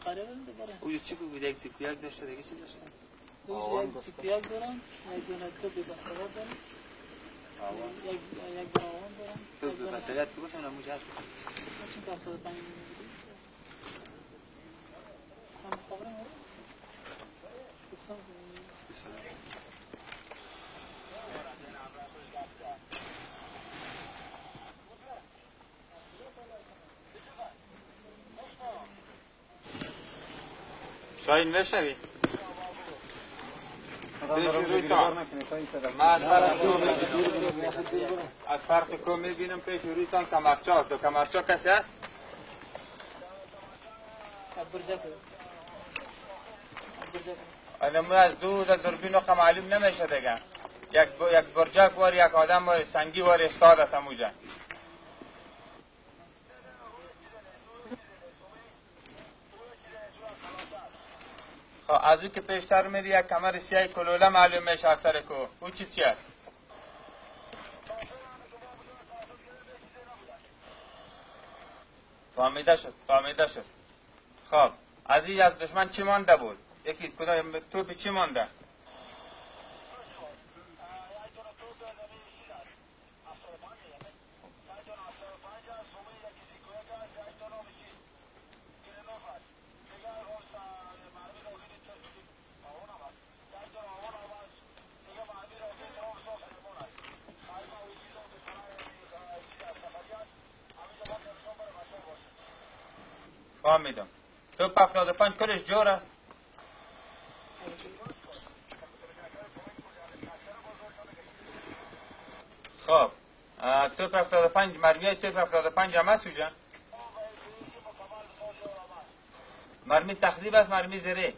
قراره بره. او چی بود؟ یک سیکویک داشته دیگه چی داشته؟ یک سیکویک دارم، یک دونه تو ببخشید دارم. یک دونه دارم. تو ببخشید تو باشم نموش هست. چون 705 میگیری. من خبرم هست. شاید نشوی. من از فرق کو میبینم پیش رویتان کمرچه هست. دو کمرچه کسی هست؟ ما از دو دوربین که معلوم نمیشه دیگه. یک برجک وار یک آدم وار سنگی وار استاد است هموجا. خب از او که پیشتر میری یک کمر سیاه کلوله معلوم میشه از سر کو. او چی است؟ فهمیده شد. خب از این از دشمن چی مانده بود؟ یکی کدام توپ چی مانده؟ فهمیدم. توپ 75 کلش جور است. خب توپ 75 مرمی توپ 75 هم هست اوجا؟ مرمی تخریب است مرمی زره؟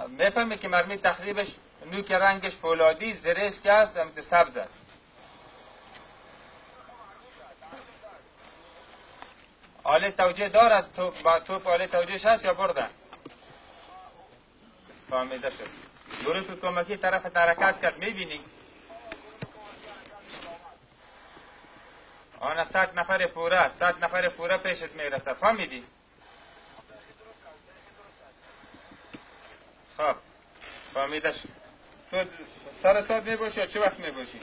میفهمی که مرمی تخریبش نوک رنگش فولادی زره است که هست هم سبز است. آله توجیه دارد توپ آله توجیهش هست یا برده؟ فهمیده شد. گروه کمکی طرف حرکت کرد میبینی؟ آنها 100 نفر پوره پیشت میرسه. فهمیدی؟ خب فهمیده شد. تو سر ساعت میباشی یا چه وقت میباشی؟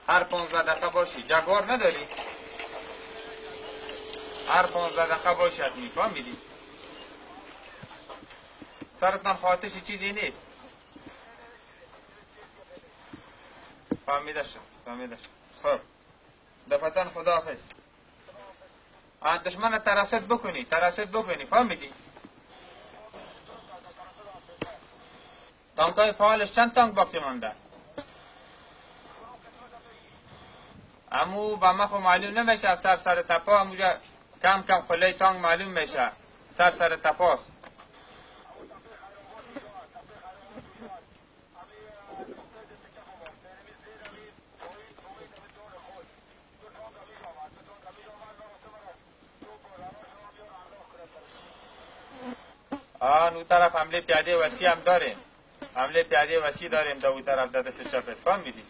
هر 15 دقیقه باشی. جگوار نداری؟ هر 15 دقیقه باشی حتمی. فهمیدی؟ سرتان خاطش چیزی نیست. فهمیده شد. خب دفتن خداحافظ. دشمن ترصد بکنی. فهمیدی؟ تانکای فعالش چند تانک باقی مانده؟ امو با ما خو معلوم نمیشه از سر تپا همونجا کم خله تانک معلوم میشه سر تپاست. اون طرف حمله پیاده وسیع هم داریم. در اون طرف دست چپت. فهمیدی؟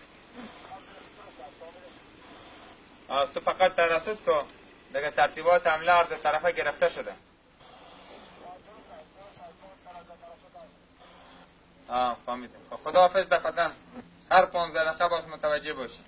تو فقط ترسد کن دیگه ترتیبات حمله هر دو طرفه گرفته شده. فهمیدم. خداحافظ دفتن. هر 15 دقیقه باز متوجه باشی.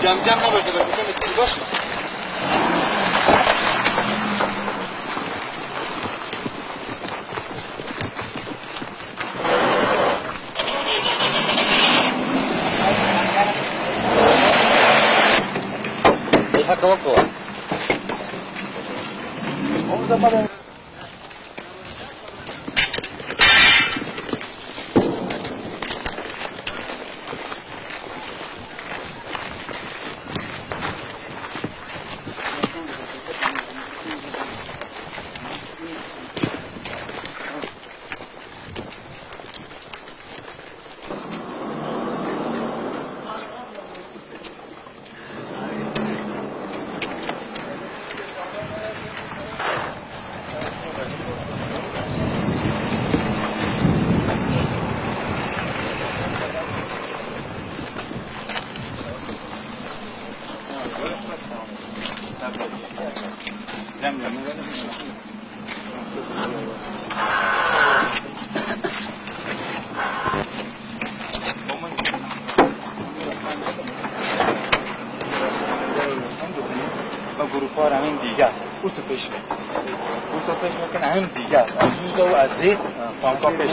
جمع نباشه بسید باشه. حتى وقوع گروپار همین دیگر او تو پیش میکن همین دیگر از اون و از زید تانکا پیش